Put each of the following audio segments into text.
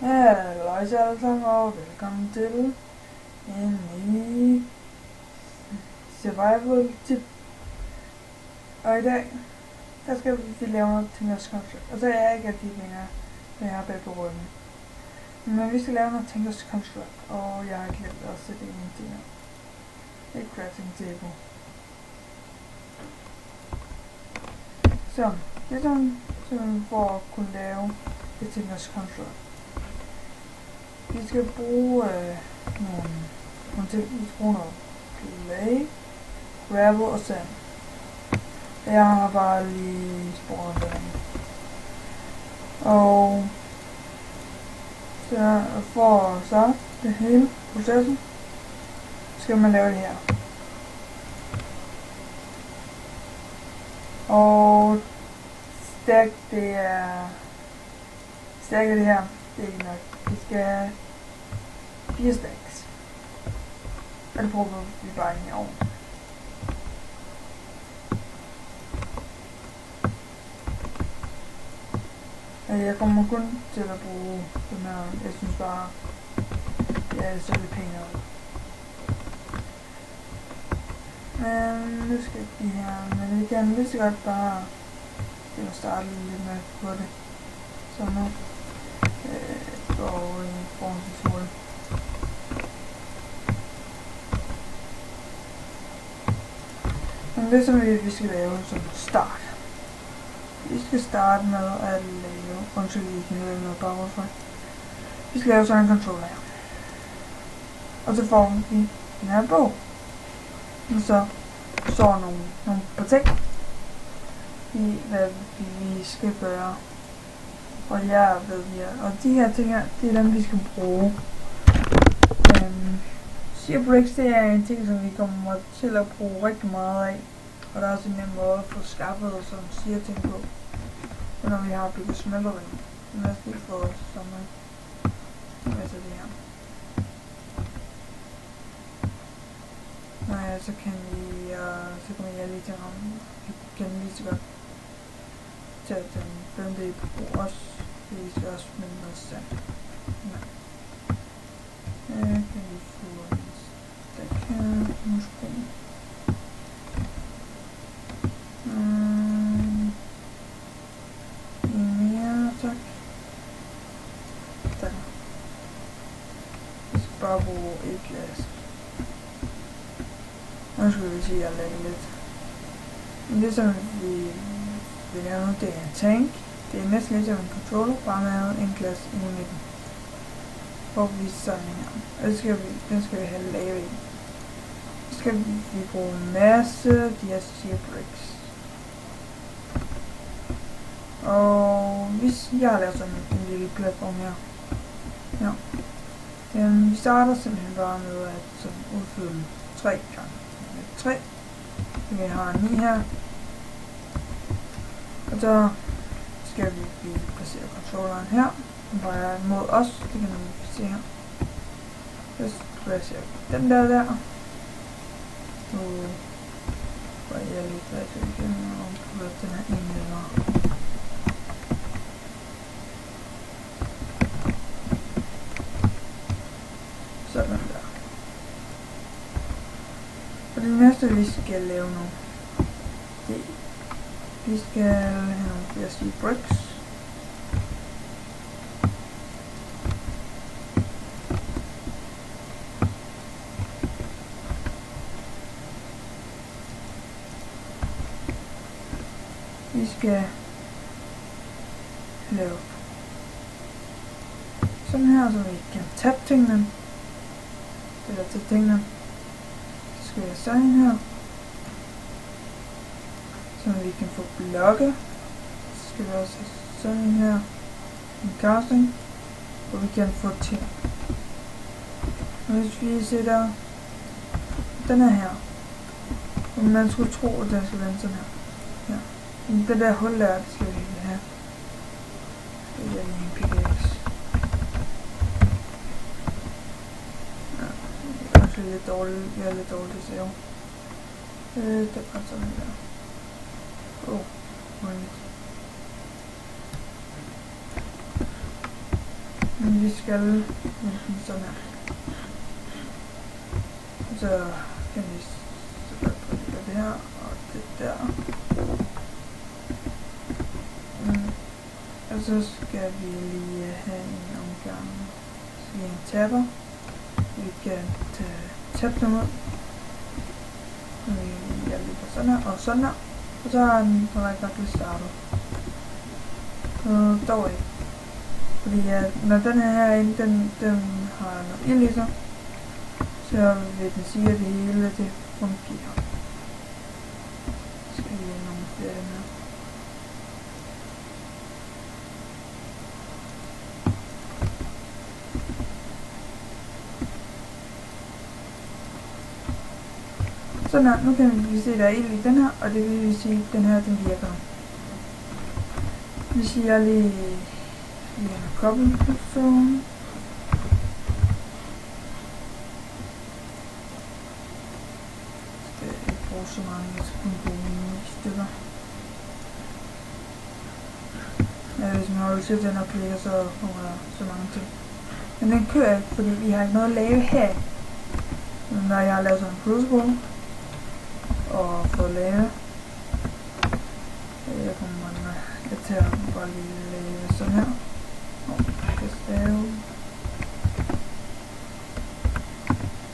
Halløjsa alle sammen, og velkommen til en ny survival tip. Og i dag, der skal vi lave noget Tinkers Construct. Og så er jeg ikke rigtig længere, for jeg har bag på ryggen. Men vi skal lave noget Tinkers Construct, og jeg har glemt at sætte en ting her. Et crafting table. Så, det er sådan, for at kunne lave et Tinkers Construct. Vi skal bruge nogle ting. Vi skal bruge noget clay, gravel og sand. Jeg har bare lige sporet vand. Og så for at starte det hele processen, skal man lave det her. Og stack det her, det er ikke nok. Vi skal have 4 stacks. Og det prøver vi bare ind i ovnen. Jeg kommer kun til at bruge den her. Jeg synes bare, det ser lidt pænere ud. Men nu skal vi her. Men vi kan lige så godt bare starte lidt med på det. Sådan her. Og en forholdsvis hul. Men det som vi skal lave som start. Vi skal starte med at lave, undskyld vi kan lave noget bare for. Vi skal lave sådan en controller her. Og så får vi den her bog. Og så står nogle ting i hvad vi skal gøre. Og jeg ved her. Og de her ting her, det er dem vi skal bruge. Shear bricks, det er en ting som vi kommer til at bruge rigtig meget af. Og der er også en nem måde at få skaffet sådan shear ting på. Og når vi har bygget smeltering. Men jeg skal lige få sådan med til det her. Nej, så kan jeg lige til ramme. Vi kan lige så godt tage den blende i på os. Vi skal også smide noget sand. Nej. Jeg kan lige få en stak her. Måske. En mere, tak. Der. Vi skal bare bruge et glas. Nu skal vi sige, at jeg lægger lidt. Men det som vi laver nu, det er en tank. Det er næsten lidt som en controller, bare med en glas i midten. For at vise sådan her. Og den skal vi have lavet i. Så skal vi bruge en masse af de her shear bricks. Og hvis jeg har lavet sådan en lille platform her. Ja. Vi starter simpelthen bare med at udfylde 3 gange 3. Vi har 9 her. Og så skal vi placere controlleren her. Den drejer mod os. Det kan man se her. Så placerer vi den der. Nu får jeg lige plads igen og prøver den her ind længere. Sådan der. Og det næste vi skal lave nu, det vi skal have nogle flere shear bricks. Vi skal lave sådan her, så vi kan tabe tingene. Eller tage tingene. Så skal vi have sådan her. Så vi kan få blokke. Så skal vi også have sådan her. En casting. Og vi kan få ting. Og hvis vi sætter den her. Og man skulle tro, at den skal være sådan her. Ja. Men det der hul der, det skal vi ikke have. Det er lige en pickaxe. Ja, det er også lidt dårligt. Jeg er lidt dårligt til at se. Det er bare sådan der. Wait. Men vi skal enten sådan her. Så kan vi så det her og det der. Og så skal vi lige have en omgang. Så vi har en tapper. Vi kan tage tab ud. Jeg ligger sådan her og sådan her. Og så har den faktisk startet. Dog ikke. Fordi når den her inde, den har noget ild i sig, så vil den sige, at det hele det fungerer. Så skal vi have nogle flere af dem her. Sådan her, nu kan vi se, at der er ild i den her, og det vil sige, at den her, den virker. Vi siger lige en kobbelperson. Skal jeg ikke bruge så mange, jeg skal kun bruge 9 stykker. Hvis man holder til den og klikker, så kommer der så mange ting. Men den kører ikke, fordi vi har ikke noget at lave her. Når jeg har lavet sådan en crucible og fået lave, jeg kommer til at bare lige lave sådan her. Jeg kan stave.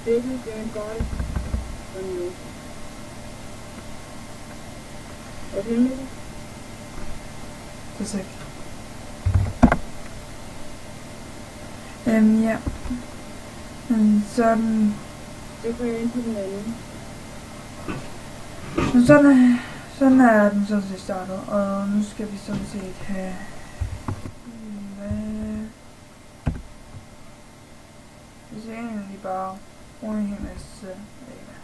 Det er en godt. Er det med? Det er sikkert. Ja. Men sådan. Det går jeg ind på den anden. Men sådan er den sådan set startet, og nu skal vi sådan set have vi skal egentlig bare bruge en hel masse lava.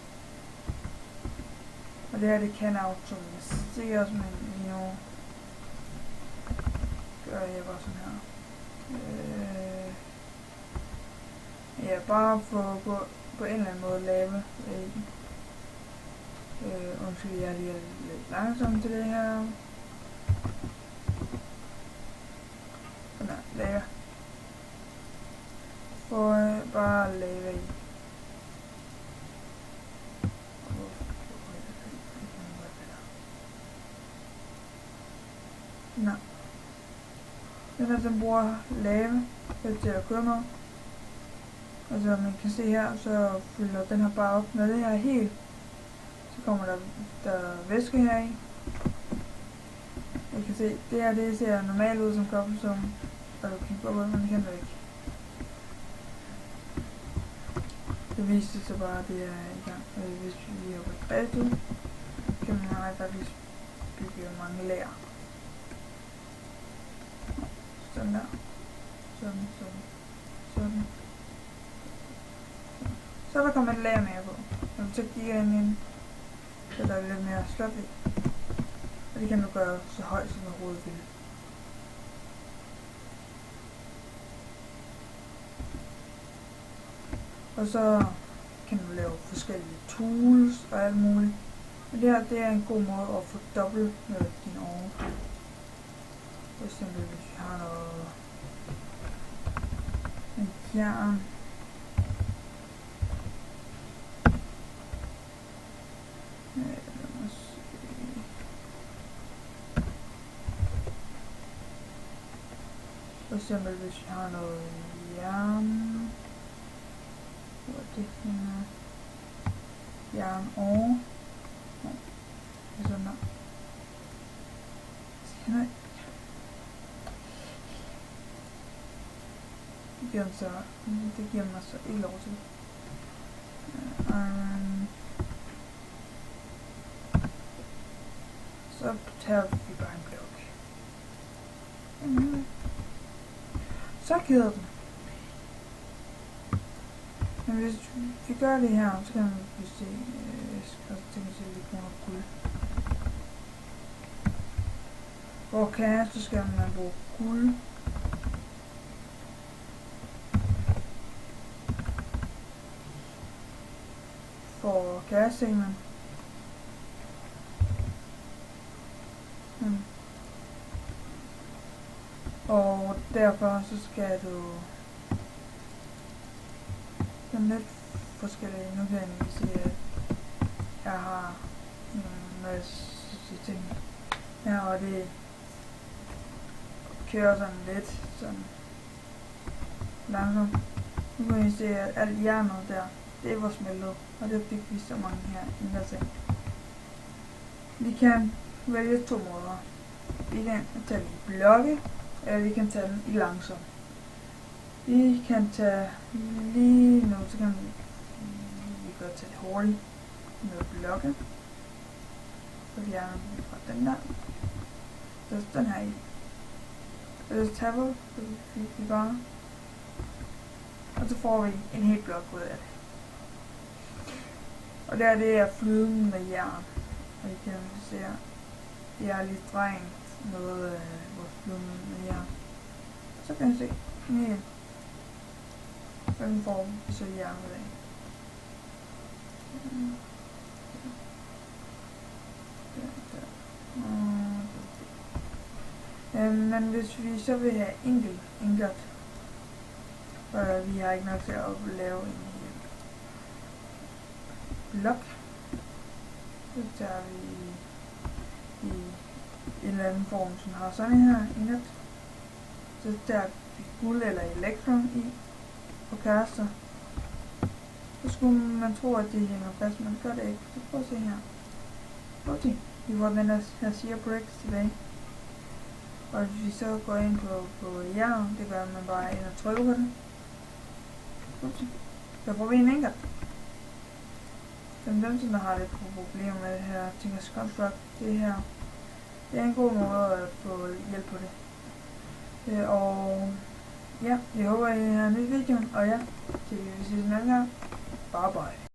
Og det her, det kan automatiseres, men lige nu gør jeg bare sådan her. Ja, bare for på en eller anden måde lave væggen. Undskyld, jeg er lige lidt langsom til det her. Sådan her, lave. For bare lave i. Nå. Den her, den bruger lave til at køre med. Og så man kan se her, så fylder den her bare op. Når det her er helt, så kommer der væske her i. Jeg kan se, det her det ser normalt ud som kobbelstone, og du kan gå ud, men det kan du ikke. Det viste sig bare, at det er i gang. Hvis vi lige hopper tilbage til, kan man faktisk bygge mange lager. Sådan der. Sådan. Så er der kommet et lager mere på. Når du så kigger ind i den, så er der lidt mere stof i. Og det kan du gøre så højt som overhovedet vil. Og så kan du lave forskellige tools og alt muligt. Men det her, det er en god måde at få dobbelt med din ovn. For eksempel hvis vi har noget en jern. For eksempel hvis vi har noget jern. Hvor er det her? Jern og det er sådan der. Det giver mig så ikke lov til. Så tager vi bare en blok. Så gider den. Men hvis vi gør det her, så kan vi se, jeg skal tænke sig lidt noget guld. For kasse, så skal man bruge guld. For kasse, man. Og derfor så skal du sådan lidt forskellige. Nu kan jeg lige se, at jeg har en masse ting her, og det kører sådan lidt sådan langsomt. Nu kan I se, at alt jernet der, det var smeltet, og det fik vi så mange her indre ting. Vi kan vælge 2 måder. Vi kan tage den i blokke, eller vi kan tage den i langsom. Vi kan tage lige nu, så kan vi godt tage det hurtigt med blokke. Så fjerner vi fra den der. Så den her i. Og så taber vi bare. Og så får vi en hel blok ud af det. Og det er flydende med jern. Og I kan se her, det er lidt strengt med vores flydende med jern. Så kan I se, her. Hvilken form vi så jern ud af. Men hvis vi så vil have enkelt, vi har ikke nok til at lave en blok, så tager vi i en eller anden form, som har sådan her enkelt. Så tager vi guld eller elektron i og kaster. Så skulle man tro, at det hænger fast, men det gør det ikke. Så prøv at se her. Prøv at se. Vi får den her shear bricks tilbage. Og hvis vi så går ind på jern, det gør man bare ind og trykker på den. Så får vi en enkelt. Dem som der har lidt problemer med det her Tinker's Construct, det her, det er en god måde at få hjælp på det. Og ja, jeg håber I har nyt videoen, og ja, til vi ses en anden gang. Bye bye.